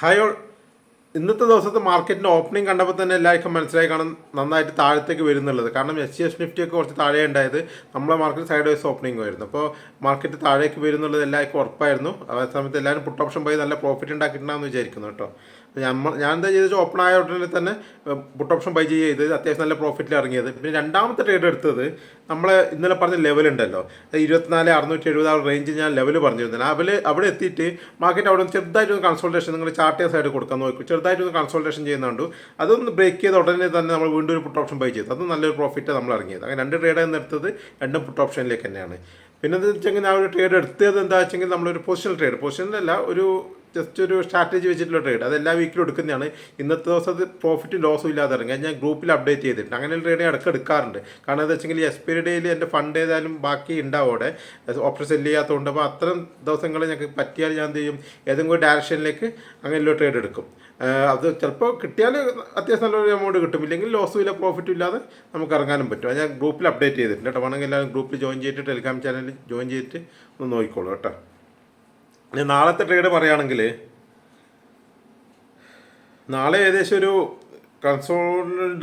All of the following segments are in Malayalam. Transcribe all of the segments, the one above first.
ഹായ് ഓൾ, ഇന്നത്തെ ദിവസത്തെ മാർക്കറ്റിൻ്റെ ഓപ്പണിംഗ് കണ്ടപ്പോൾ തന്നെ എല്ലാവർക്കും മനസ്സിലായി കാണും നന്നായിട്ട് താഴത്തേക്ക് വരുന്നുള്ളത്. കാരണം SGX നിഫ്റ്റിയൊക്കെ കുറച്ച് താഴെ ഉണ്ടായത്, നമ്മളെ മാർക്കറ്റ് സൈഡ് വൈസ് ഓപ്പണിംഗ് ആയിരുന്നു. അപ്പോൾ മാർക്കറ്റ് താഴേക്ക് വരുന്നുള്ളത് എല്ലാവർക്കും ഉറപ്പായിരുന്നു. അതേ സമയത്ത് എല്ലാവരും പുട്ട് ഓപ്ഷൻ പോയി നല്ല പ്രോഫിറ്റ് ഉണ്ടാക്കിയിട്ടുണ്ടാകുമെന്ന് വിചാരിക്കുന്നു കേട്ടോ. ഞാൻ എന്താ ചെയ്തത്, ഓപ്പൺ ആയ ഉടനെ തന്നെ പുട്ട് ഓപ്ഷൻ ബൈ ചെയ്ത് അത്യാവശ്യം നല്ല പ്രോഫിറ്റിൽ ഇറങ്ങിയത്. പിന്നെ രണ്ടാമത്തെ ട്രേഡ് എടുത്തത് നമ്മൾ ഇന്നലെ പറഞ്ഞ ലെവൽ ഉണ്ടല്ലോ, 24,670 ആ റേഞ്ച് ഞാൻ ലെവൽ പറഞ്ഞിരുന്നില്ല. അവിടെ എത്തിയിട്ട് മാർക്കറ്റ് അവിടെ ചെറുതായിട്ടൊന്ന് കൺസൾട്ടേഷൻ, നിങ്ങൾ ചാർട്ട് സൈഡ് കൊടുക്കാൻ നോക്കും, ചെറുതായിട്ടൊന്ന് കൺസൾട്ടേഷൻ ചെയ്യുന്നുണ്ട്. അതൊന്ന് ബ്രേക്ക് ചെയ്ത ഉടനെ തന്നെ നമ്മൾ വീണ്ടും ഒരു പുട്ട് ഓപ്ഷൻ ബൈ ചെയ്തു. അത് നല്ലൊരു പ്രോഫിറ്റ് നമ്മൾ ഇറങ്ങിയത്. അങ്ങനെ രണ്ട് ട്രേഡാണ് എടുത്തത്, രണ്ടും പുട്ട് ഓപ്ഷനിലേക്ക് തന്നെയാണ്. പിന്നെ എന്താ വെച്ചെങ്കിൽ ഞാൻ ഒരു ട്രേഡ് എടുത്തത് എന്താ വെച്ചെങ്കിൽ നമ്മളൊരു പൊസിഷനല്ല, ഒരു ജസ്റ്റ് ഒരു സ്ട്രാറ്റജി വെച്ചിട്ടുള്ള ട്രേഡ്. അത് എല്ലാ വീക്കിലും എടുക്കുന്നതാണ്. ഇന്നത്തെ ദിവസം പ്രോഫിറ്റും ലോസും ഇല്ലാതെ ഇറങ്ങി ഞാൻ ഗ്രൂപ്പിൽ അപ്ഡേറ്റ് ചെയ്തിട്ടുണ്ട്. അങ്ങനെ ട്രേഡ് ഇടയ്ക്ക് എടുക്കാറുണ്ട്. കാരണം എന്താ വെച്ചെങ്കിൽ ഈ എക്സ്പയറി ഡേയിൽ എൻ്റെ ഫണ്ട് ഏതായാലും ബാക്കി ഉണ്ടാവും അവിടെ, ഓപ്ഷൻ സെല്ല് ചെയ്യാത്തതുകൊണ്ട്. അപ്പോൾ അത്തരം ദിവസങ്ങളിൽ ഞങ്ങൾക്ക് പറ്റിയാൽ ഞാൻ എന്ത് ചെയ്യും, ഏതെങ്കിലും ഡയറക്ഷനിലേക്ക് അങ്ങനെയുള്ള ട്രേഡ് എടുക്കും. അത് ചിലപ്പോൾ കിട്ടിയാൽ അത്യാവശ്യം നല്ലൊരു എമൗണ്ട് കിട്ടും, ഇല്ലെങ്കിൽ ലോസും ഇല്ല പ്രോഫിറ്റും ഇല്ലാതെ നമുക്ക് ഇറങ്ങാനും പറ്റും. അത് ഞാൻ ഗ്രൂപ്പിൽ അപ്ഡേറ്റ് ചെയ്തിട്ടുണ്ട് കേട്ടോ. വേണമെങ്കിൽ എല്ലാവരും ഗ്രൂപ്പിൽ ജോയിൻ ചെയ്തിട്ട് ടെലിഗ്രാം ചാനലിൽ ജോയിൻ ചെയ്തിട്ട് ഒന്ന് നോക്കിക്കോളൂ കേട്ടോ. ഇനി നാളത്തെ ട്രേഡ് പറയുകയാണെങ്കിൽ, നാളെ ഏകദേശം ഒരു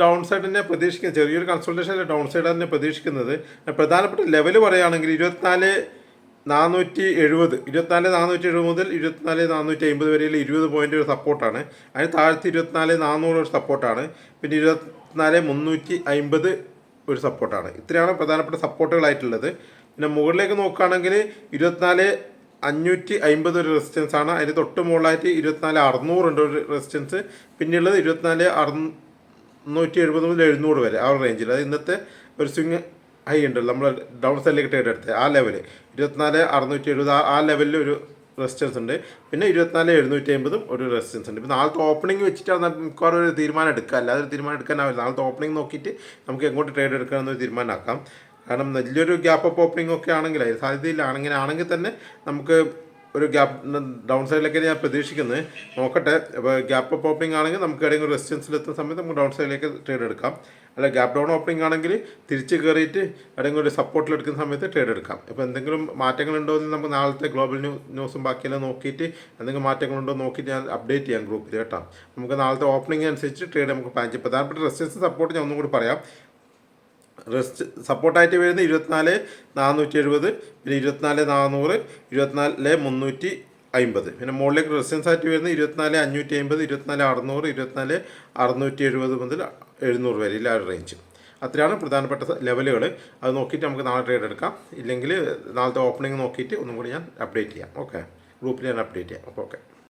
ഡൗൺ സൈഡ് തന്നെ പ്രതീക്ഷിക്കുന്നത്, ചെറിയൊരു കൺസോൾട്ടേഷൻ ഡൗൺ സൈഡ് തന്നെ പ്രതീക്ഷിക്കുന്നത്. പ്രധാനപ്പെട്ട ലെവൽ പറയുകയാണെങ്കിൽ 24,470 മുതൽ 24,450 വരെയുള്ള 20 പോയിൻ്റ് ഒരു സപ്പോർട്ടാണ്. അതിന് താഴത്ത് 24,400 ഒരു സപ്പോർട്ടാണ്. പിന്നെ 24,350 ഒരു സപ്പോർട്ടാണ്. ഇത്രയാണ് പ്രധാനപ്പെട്ട സപ്പോർട്ടുകളായിട്ടുള്ളത്. പിന്നെ മുകളിലേക്ക് നോക്കുകയാണെങ്കിൽ 24,550 ഒരു റെസിസ്റ്റൻസ് ആണ്. അതിന് തൊട്ട് മുകളിലായിട്ട് 24,600 ഉണ്ട് ഒരു റെസിസ്റ്റൻസ്. പിന്നെയുള്ളത് 24,670 മുതൽ 700 വരെ ആ ഒരു റേഞ്ചിൽ. അത് ഇന്നത്തെ ഒരു സ്വിങ് ഹൈ ഉണ്ടല്ലോ, നമ്മൾ ഡൗൺ സൈഡിലേക്ക് ട്രേഡ് എടുത്തത് ആ ലെവൽ 24,670 ആ ലെവലിൽ ഒരു റെസിസ്റ്റൻസ് ഉണ്ട്. പിന്നെ 24,750 ഒരു റെസിസ്റ്റൻസ് ഉണ്ട്. ഇപ്പോൾ നാളത്തെ ഓപ്പണിംഗ് വെച്ചിട്ടാണ് മിക്കവാറും ഒരു തീരുമാനം എടുക്കുക, അല്ലാതെ ഒരു തീരുമാനം എടുക്കാനാവില്ല. നാളത്തെ ഓപ്പണിംഗ് നോക്കിയിട്ട് നമുക്ക് എങ്ങോട്ട് ട്രേഡ് എടുക്കാമെന്നൊരു തീരുമാനമാക്കാം. കാരണം വലിയൊരു ഗ്യാപ്പ് അപ്പ് ഓപ്പണിംഗ് ഒക്കെ ആണെങ്കിൽ, അതിന് സാധ്യതയില്ല. ആണെങ്കിൽ തന്നെ നമുക്ക് ഒരു ഗ്യാപ്പ് ഡൗൺ സൈഡിലേക്ക് ഞാൻ പ്രതീക്ഷിക്കുന്നത്. നോക്കട്ടെ. അപ്പോൾ ഗ്യാപ്പ് അപ്പ് ഓപ്പണിംഗ് ആണെങ്കിൽ നമുക്ക് ഏതെങ്കിലും റെസിസ്റ്റൻസിലെത്തുന്ന സമയത്ത് നമുക്ക് ഡൗൺ സൈഡിലേക്ക് ട്രേഡ് എടുക്കാം. അല്ല, ഗ്യാപ്പ് ഡൗൺ ഓപ്പണിംഗ് ആണെങ്കിൽ തിരിച്ച് കയറിയിട്ട് ഏതെങ്കിലും ഒരു സപ്പോർട്ടിലെടുക്കുന്ന സമയത്ത് ട്രേഡ് എടുക്കാം. ഇപ്പോൾ എന്തെങ്കിലും മാറ്റങ്ങളുണ്ടോ എന്ന് നമുക്ക് നാളത്തെ ഗ്ലോബൽ ന്യൂസും ബാക്കിയെല്ലാം നോക്കിയിട്ട് എന്തെങ്കിലും മാറ്റങ്ങളുണ്ടോ നോക്കിയിട്ട് ഞാൻ അപ്ഡേറ്റ് ചെയ്യാം ഗ്രൂപ്പിൽ കേട്ടോ. നമുക്ക് നാളത്തെ ഓപ്പണിംഗ് അനുസരിച്ച് ട്രേഡ് നമുക്ക് പ്ലാൻ ചെയ്യാം. പ്രധാനപ്പെട്ട റെസിസ്റ്റൻസ് സപ്പോർട്ട് ഞാൻ ഒന്നും കൂടി പറയാം. സപ്പോർട്ടായിട്ട് വരുന്നത് 24,470, പിന്നെ 24,400, 24,350. പിന്നെ മുകളിലേക്ക് റെസിസ്റ്റൻസ് ആയിട്ട് വരുന്നത് 24,550, 24,600, 24,670 മുതൽ 700 വരെ ഇല്ല ഒരു റേഞ്ച്. അത്രയാണ് പ്രധാനപ്പെട്ട ലെവലുകൾ. അത് നോക്കിയിട്ട് നമുക്ക് നാളെ ട്രേഡ് എടുക്കാം. ഇല്ലെങ്കിൽ നാളത്തെ ഓപ്പണിംഗ് നോക്കിയിട്ട് ഒന്നും കൂടി ഞാൻ അപ്ഡേറ്റ് ചെയ്യാം. ഓക്കെ, ഗ്രൂപ്പിൽ ഞാൻ അപ്ഡേറ്റ് ചെയ്യാം. അപ്പോൾ ഓക്കെ.